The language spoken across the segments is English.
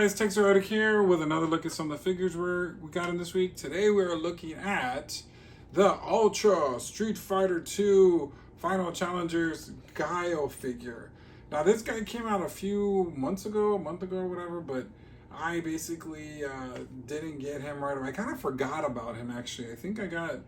guys, Texerotic here with another look at some of the figures we got in this week. Today we are looking at the Ultra Street Fighter 2 Final Challengers Guile figure. Now this guy came out a few months ago, a month ago or whatever, but I basically didn't get him right away. I kind of forgot about him actually. I think I got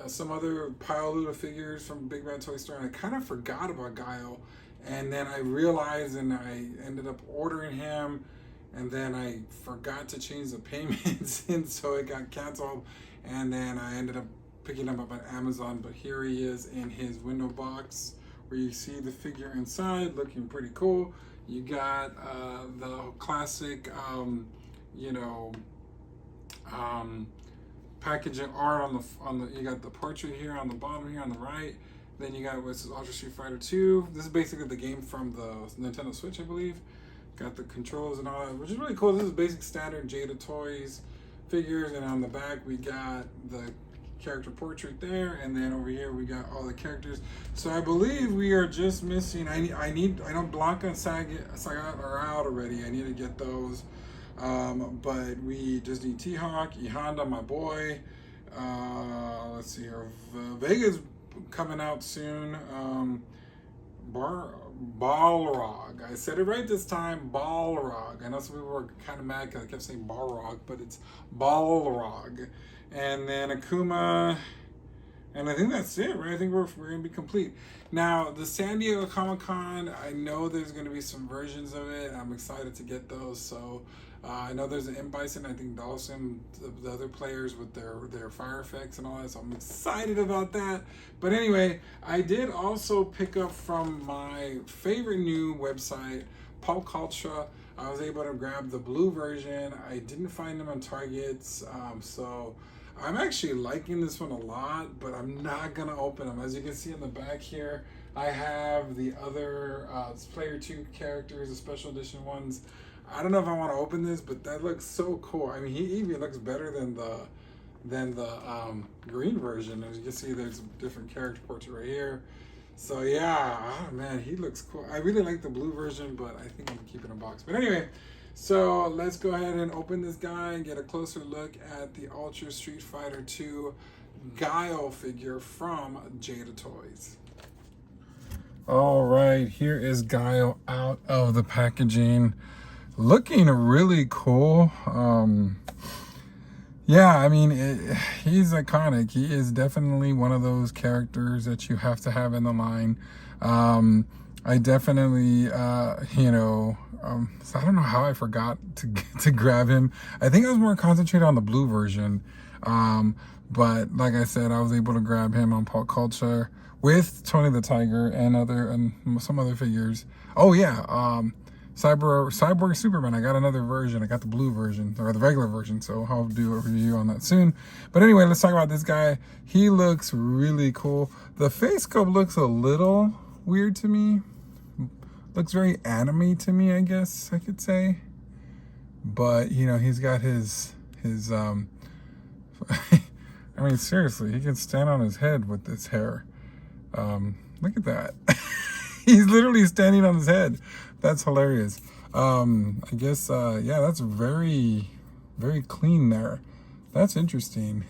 some other pile of figures from Big Bad Toy Store and I kind of forgot about Guile. And then I realized and I ended up ordering him, and then I forgot to change the payments and so it got canceled, and then I ended up picking him up on Amazon. But here he is in his window box where you see the figure inside looking pretty cool. You got the classic packaging art on the you got the portrait here on the bottom here on the right. Then you got what's Ultra Street Fighter 2. This is basically the game from the Nintendo Switch, I believe. Got the controls and all that, which is really cool. This is basic standard JadaToys figures, and on the back we got the character portrait there, and then over here we got all the characters. So I believe we are just missing. I know Blanca and Sagat are out already. I need to get those, but we just need T-Hawk, E Honda, my boy. Let's see here, Vega's coming out soon. Balrog. I said it right this time. Balrog. I know some people were kind of mad because I kept saying Balrog, but it's Balrog. And then Akuma. And I think that's it, right? I think we're going to be complete. Now, the San Diego Comic-Con, I know there's going to be some versions of it. I'm excited to get those. So, I know there's an M. Bison, I think Dawson, the other players with their fire effects and all that. So I'm excited about that. But anyway, I did also pick up from my favorite new website, Pop Culture. I was able to grab the blue version. I didn't find them on Targets. So I'm actually liking this one a lot, but I'm not gonna open them. As you can see in the back here, I have the other Player 2 characters, the special edition ones. I don't know if I want to open this, but that looks so cool. I mean, he even looks better than the green version. As you can see, there's a different character portrait right here. So yeah, oh man, he looks cool. I really like the blue version, but I think I'm gonna keep it in a box. But anyway, so let's go ahead and open this guy and get a closer look at the Ultra Street Fighter 2 Guile figure from JadaToys. All right, here is Guile out of the packaging. Looking really cool. Yeah, I mean, he's iconic. He is definitely one of those characters that you have to have in the line. I definitely, so I don't know how I forgot to grab him. I think I was more concentrated on the blue version. But like I said, I was able to grab him on Pop Culture with Tony the Tiger and some other figures. Oh yeah, Cyborg Superman. I got another version. I got the blue version, or the regular version, so I'll do a review on that soon. But anyway, let's talk about this guy. He looks really cool. The face sculpt looks a little weird to me. Looks very anime to me, I guess I could say. But you know, he's got his I mean, seriously, he can stand on his head with this hair. Look at that. He's literally standing on his head. That's hilarious. I guess, yeah, that's very, very clean there. That's interesting.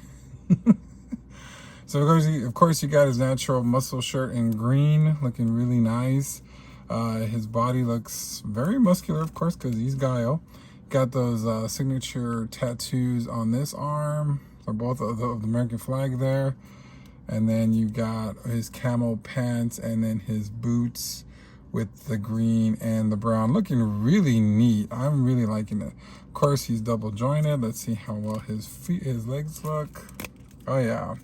So of course, you got his natural muscle shirt in green, looking really nice. His body looks very muscular, of course, because he's Guile. Got those signature tattoos on this arm, for both of the American flag there. And then you got his camo pants and then his boots with the green and the brown, looking really neat. I'm really liking it. Of course, he's double jointed. Let's see how well his legs look. Oh yeah,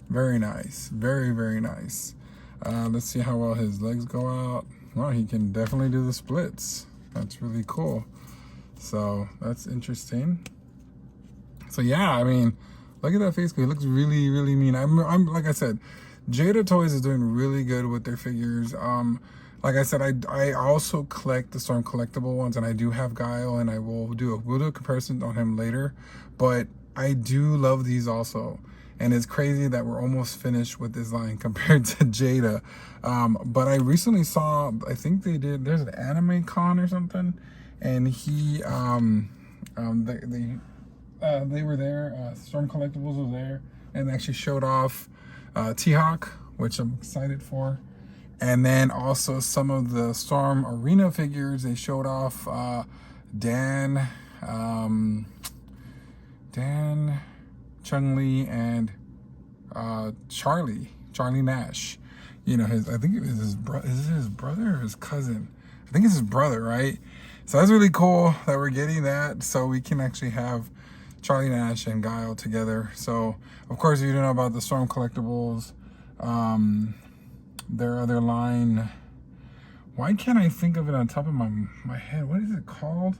very nice, very, very nice. Let's see how well his legs go out. Well, he can definitely do the splits. That's really cool. So that's interesting. So yeah, I mean, look at that face. He looks really, really mean. I'm like I said, JadaToys is doing really good with their figures. Like I said, I also collect the Storm collectible ones, and I do have Guile, and we'll do a comparison on him later. But I do love these also, and it's crazy that we're almost finished with this line compared to Jada. But I recently saw, I think there's an anime con or something, and he they were there. Storm Collectibles was there, and they actually showed off T-Hawk, which I'm excited for. And then also some of the Storm Arena figures. They showed off Dan, Chun-Li, and Charlie Nash. You know, I think it was his brother. Is it his brother or his cousin? I think it's his brother, right? So that's really cool that we're getting that, so we can actually have Charlie Nash and Guile together. So, of course, if you don't know about the Storm Collectibles, their other line, why can't I think of it on top of my head? What is it called?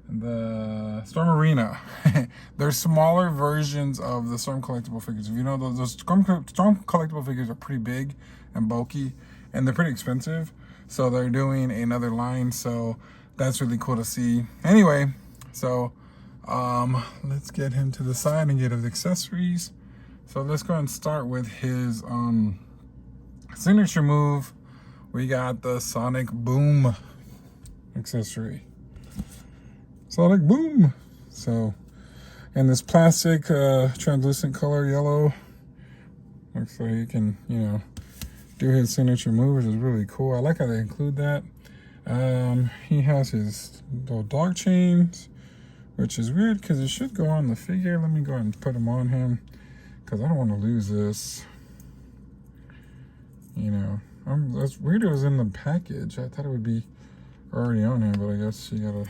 The Storm Arena. They're smaller versions of the Storm Collectible figures. If you know, those Storm Collectible figures are pretty big and bulky, and they're pretty expensive. So they're doing another line, so that's really cool to see. Anyway, so let's get him to the side and get his accessories. So let's go and start with his signature move. We got the Sonic Boom accessory. Sonic Boom. So, and this plastic translucent color yellow, looks like he can, you know, do his signature move, which is really cool. I like how they include that. He has his little dog chains, which is weird because it should go on the figure. Let me go ahead and put them on him because I don't want to lose this. You know, that's weird. It was in the package. I thought it would be already on him, but I guess you gotta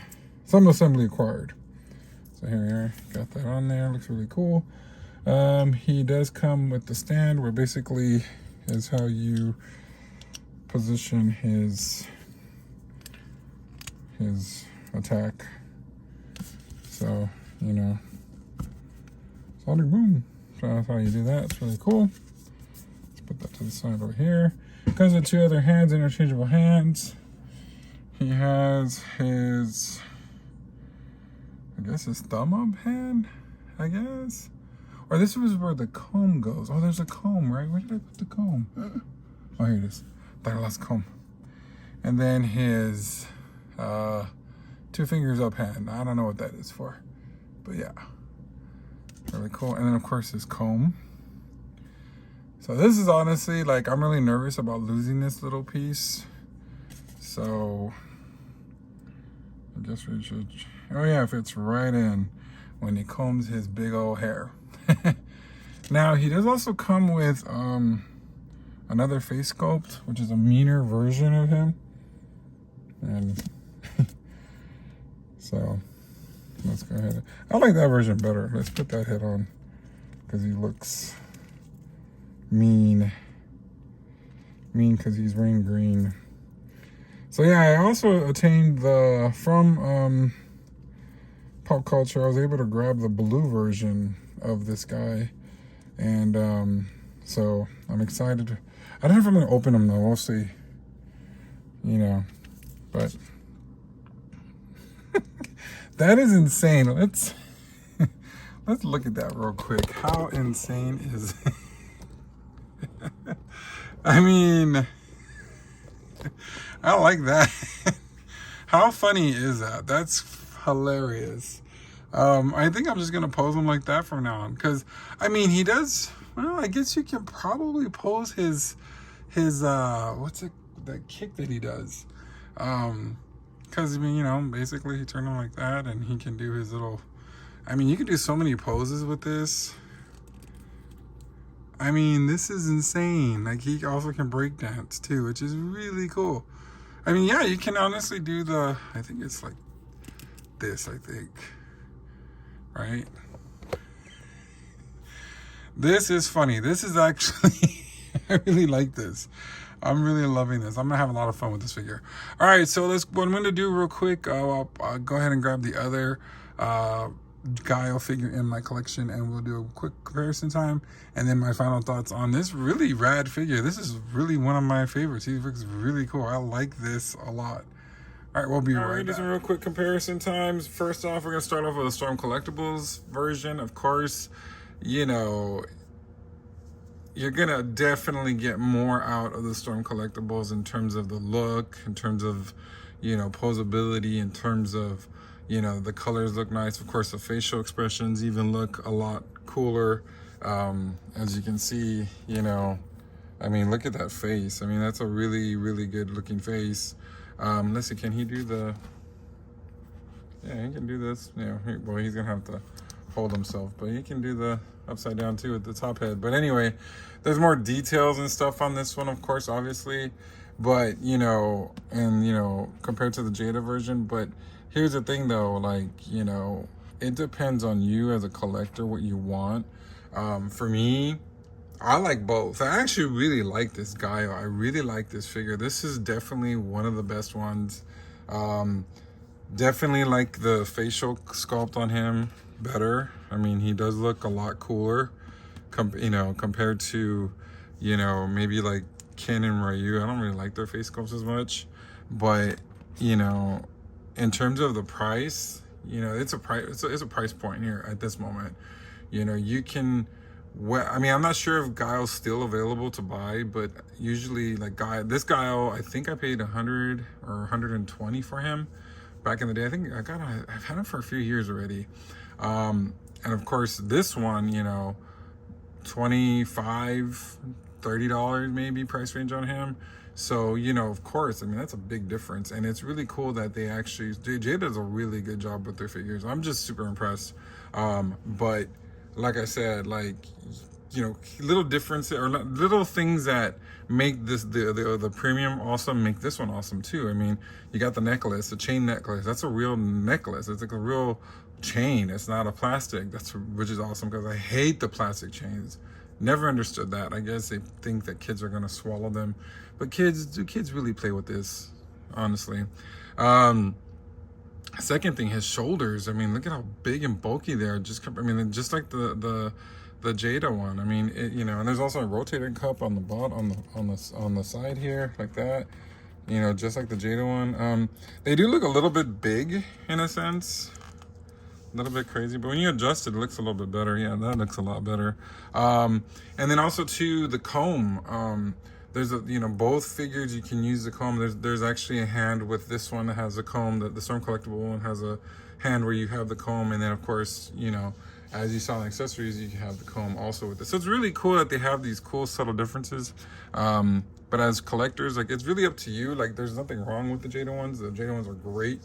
some assembly acquired. So here we are. Got that on there. Looks really cool. He does come with the stand, where basically is how you position his attack. So, you know, Sonic Boom. So that's how you do that. It's really cool. Let's put that to the side over here. Comes with two other hands, interchangeable hands. He has his, I guess, his thumb up hand, I guess. Or this was where the comb goes. Oh, there's a comb, right? Where did I put the comb? Oh, here it is. Thought I lost comb. And then his two fingers up hand. I don't know what that is for, but yeah, really cool. And then of course his comb. So this is honestly, like, I'm really nervous about losing this little piece. So I guess we should, oh yeah, it fits right in when he combs his big old hair. Now he does also come with another face sculpt, which is a meaner version of him. And so let's go ahead. I like that version better. Let's put that head on because he looks mean because he's wearing green. So yeah, I also attained from Pop Culture, I was able to grab the blue version of this guy, and so I'm excited. I don't know if I'm gonna open him though. We'll see. You know, but that is insane. Let's look at that real quick. How insane is it? I mean, I like that. How funny is that? That's hilarious. I think I'm just gonna pose him like that from now on, because I mean, he does, well, I guess you can probably pose his what's it, that kick that he does, because I mean, you know, basically he turned him like that and he can do his little, I mean, you can do so many poses with this. I mean, this is insane. Like, he also can break dance too, which is really cool. I mean, yeah, you can honestly do the, I think it's like this, I think, right? This is funny. This is actually, I really like this. I'm really loving this. I'm gonna have a lot of fun with this figure. All right, so what I'm gonna do real quick, I'll go ahead and grab the other Guile figure in my collection, and we'll do a quick comparison time, and then my final thoughts on this really rad figure. This is really one of my favorites. He looks really cool. I like this a lot. All right, we'll be right back. Do some real quick comparison times. First off, we're gonna start off with the Storm Collectibles version. Of course, you know, you're gonna definitely get more out of the Storm Collectibles in terms of the look, in terms of, you know, posability in terms of, you know, the colors look nice. Of course, the facial expressions even look a lot cooler. As you can see, you know, I mean, look at that face. I mean, that's a really, really good looking face. Let's see, can he do the, yeah, he can do this. Yeah, well, he's gonna have to hold himself, but he can do the upside down too with the top head. But anyway, there's more details and stuff on this one, of course, obviously, but you know, and you know, compared to the Jada version. But here's the thing though, like, you know, it depends on you as a collector what you want. For me, I like both. I actually really like this guy. I really like this figure. This is definitely one of the best ones. Definitely like the facial sculpt on him better. I mean, he does look a lot cooler, you know, compared to, you know, maybe like Ken and Ryu. I don't really like their face sculpts as much, but you know, in terms of the price, you know, it's a price point here at this moment. You know, you can. Well, I mean, I'm not sure if Guile's still available to buy, but usually, like this Guile, I think I paid 100 or 120 for him back in the day. I think I've had him for a few years already. And of course, this one, you know, $25, $30 maybe price range on him. So, you know, of course, I mean, that's a big difference. And it's really cool that they actually, Jay does a really good job with their figures. I'm just super impressed. But like I said, like, you know, little differences or little things that make this the premium awesome make this one awesome too. I mean, you got the necklace, the chain necklace. That's a real necklace. It's like a real chain. It's not a plastic. Which is awesome because I hate the plastic chains. Never understood that. I guess they think that kids are gonna swallow them, but do kids really play with this? Honestly. Second thing, his shoulders. I mean, look at how big and bulky they are. Just like the Jada one. I mean, you know, and there's also a rotating cup on the bottom, on the side here, like that. You know, just like the Jada one. They do look a little bit big in a sense, a little bit crazy, but when you adjust it, it looks a little bit better. Yeah, that looks a lot better. And then also too, the comb. There's you know, both figures you can use the comb. There's actually a hand with this one that has a comb. The Storm Collectible one has a hand where you have the comb, and then of course, you know, as you saw in accessories, you can have the comb also with this. So it's really cool that they have these cool subtle differences. But as collectors, like, it's really up to you. Like, there's nothing wrong with the Jada ones. The Jada ones are great.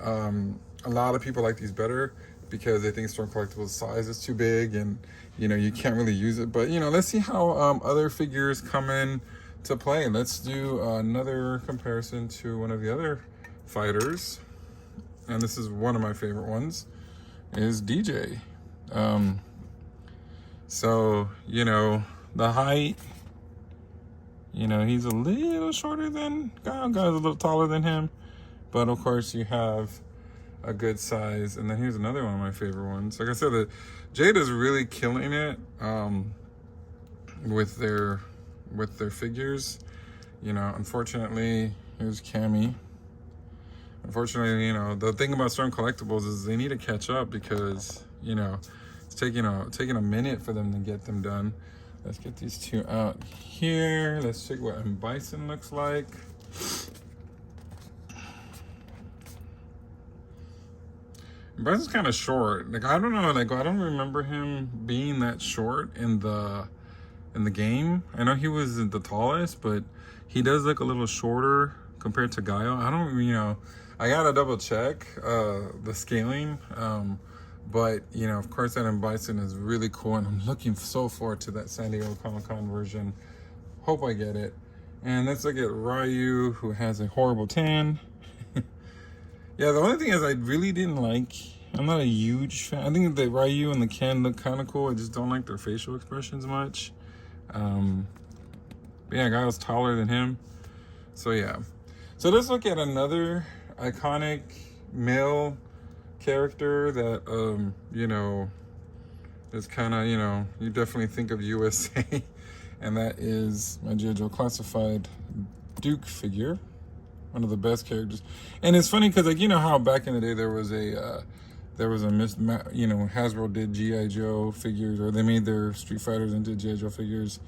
A lot of people like these better because they think Storm Collectible's size is too big, and you know, you can't really use it. But you know, let's see how other figures come in to play. Let's do another comparison to one of the other fighters, and this is one of my favorite ones, is DJ. So, you know, the height, you know, he's a little shorter than Guy's a little taller than him, but of course you have a good size. And then here's another one of my favorite ones. Like I said, the Jada's really killing it with their figures. You know, unfortunately, here's Cammy. Unfortunately, you know, the thing about Storm Collectibles is they need to catch up because, you know, it's taking a minute for them to get them done. Let's get these two out here. Let's check what M. Bison looks like. Bison's kind of short. Like, I don't know, like, I don't remember him being that short in the game. I know he was the tallest, but he does look a little shorter compared to Guile. I don't, you know, I gotta double check the scaling. But, you know, of course, that M. Bison is really cool, and I'm looking so forward to that San Diego Comic-Con version. Hope I get it. And let's look at Ryu, who has a horrible tan. Yeah, the only thing is I really didn't like, I'm not a huge fan. I think the Ryu and the Ken look kind of cool. I just don't like their facial expressions much. But yeah, guy was taller than him. So yeah. So let's look at another iconic male character that, you know, is kind of, you know, you definitely think of USA. And that is my G.I. Joe Classified Duke figure. One of the best characters. And it's funny because, like, you know how back in the day there was a you know, Hasbro did G.I. Joe figures, or they made their Street Fighters into G.I. Joe figures.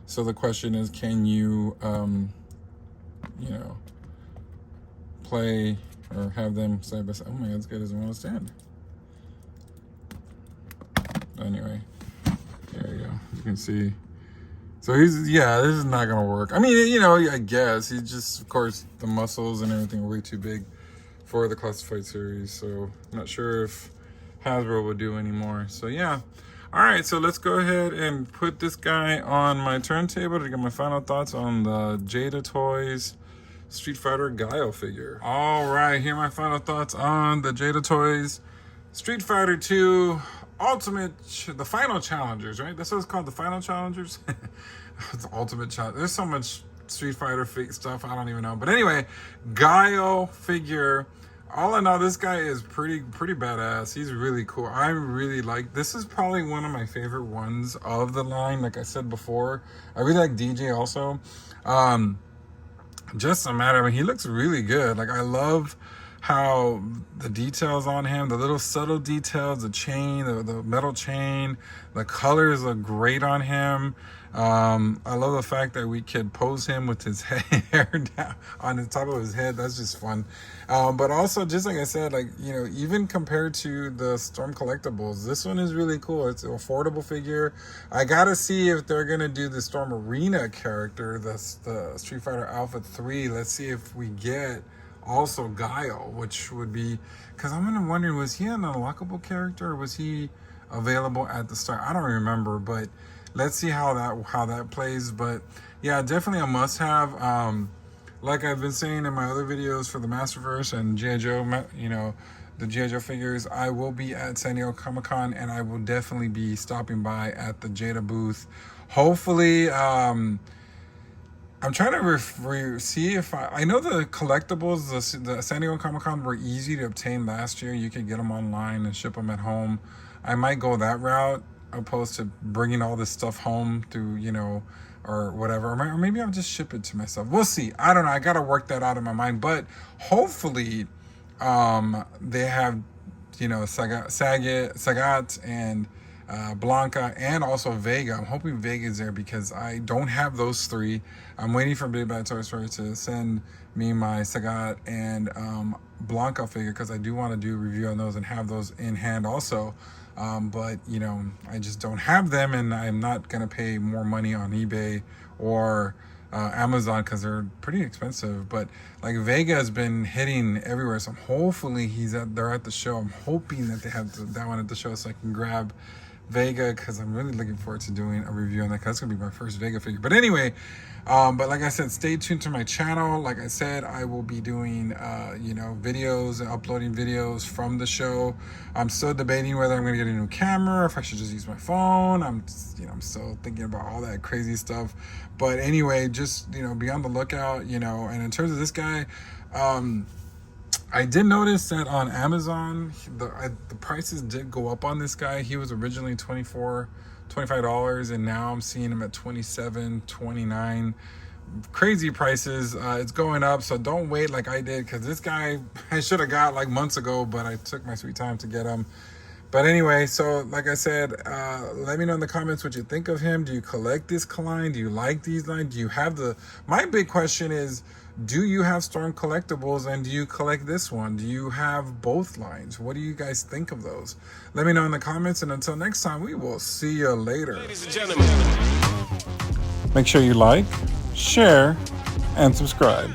So the question is, can you, you know, play or have them side by side. Oh my god, this guy doesn't want to stand. Anyway, there you go. You can see. So yeah, this is not gonna work. I mean, you know, I guess he's just, of course, the muscles and everything are way too big for the classified series. So I'm not sure if Hasbro will do anymore. So yeah. All right, so let's go ahead and put this guy on my turntable to get my final thoughts on the JadaToys Street Fighter Guile figure. All right, here are my final thoughts on the JadaToys Street Fighter 2 Ultimate, the Final Challengers, right? That's what it's called, the Final Challengers? The Ultimate Challenge. There's so much Street Fighter stuff, I don't even know. But anyway, Guile figure. All in all, this guy is pretty badass. He's really cool. I really like, this is probably one of my favorite ones of the line. Like I said before, I really like DJ also. Just a matter, I mean, he looks really good. Like, I love how the details on him, the little subtle details, the chain, the metal chain, the colors look great on him. I love the fact that we could pose him with his hair down on the top of his head. That's just fun. But also, just like I said, like, you know, even compared to the Storm collectibles, this one is really cool. It's an affordable figure. I gotta see if they're gonna do the Storm Arena character, the Street Fighter Alpha 3. Let's see if we get also Guile, which would be, because I'm wondering, was he an unlockable character or was he available at the start? I don't remember, but let's see how that plays. But yeah, definitely a must-have. Like I've been saying in my other videos for the Masterverse and G.I. Joe, you know, the G.I. Joe figures, I will be at San Diego Comic-Con, and I will definitely be stopping by at the Jada booth. Hopefully, I'm trying to see if I know the collectibles, the San Diego Comic-Con were easy to obtain last year. You could get them online and ship them at home. I might go that route opposed to bringing all this stuff home through, you know, or whatever. Or maybe I'll just ship it to myself. We'll see. I don't know. I got to work that out in my mind. But hopefully they have, you know, Sagat and Blanca and also Vega. I'm hoping Vega's there because I don't have those three. I'm waiting for Big Bad Toy Story to send me my Sagat and Blanca figure because I do want to do a review on those and have those in hand also. But, you know, I just don't have them, and I'm not going to pay more money on eBay or Amazon because they're pretty expensive. But like Vega has been hitting everywhere, so hopefully they're at the show. I'm hoping that they have that one at the show so I can grab Vega because I'm really looking forward to doing a review on that because that's going to be my first Vega figure. But anyway, but like I said, stay tuned to my channel. Like I said, I will be doing, you know, videos and uploading videos from the show. I'm still debating whether I'm going to get a new camera, if I should just use my phone. I'm still thinking about all that crazy stuff. But anyway, just, you know, be on the lookout, you know. And in terms of this guy, I did notice that on Amazon, the prices did go up on this guy. He was originally $25, and now I'm seeing him at $27, $29. Crazy prices. It's going up, so don't wait like I did, because this guy I should have got like months ago, but I took my sweet time to get him. But anyway, so like I said, let me know in the comments what you think of him. Do you collect this line? Do you like these lines? Do you have my big question is, do you have Storm collectibles, and do you collect this one? Do you have both lines? What do you guys think of those? Let me know in the comments, and until next time, we will see you later. Ladies and gentlemen, make sure you like, share, and subscribe.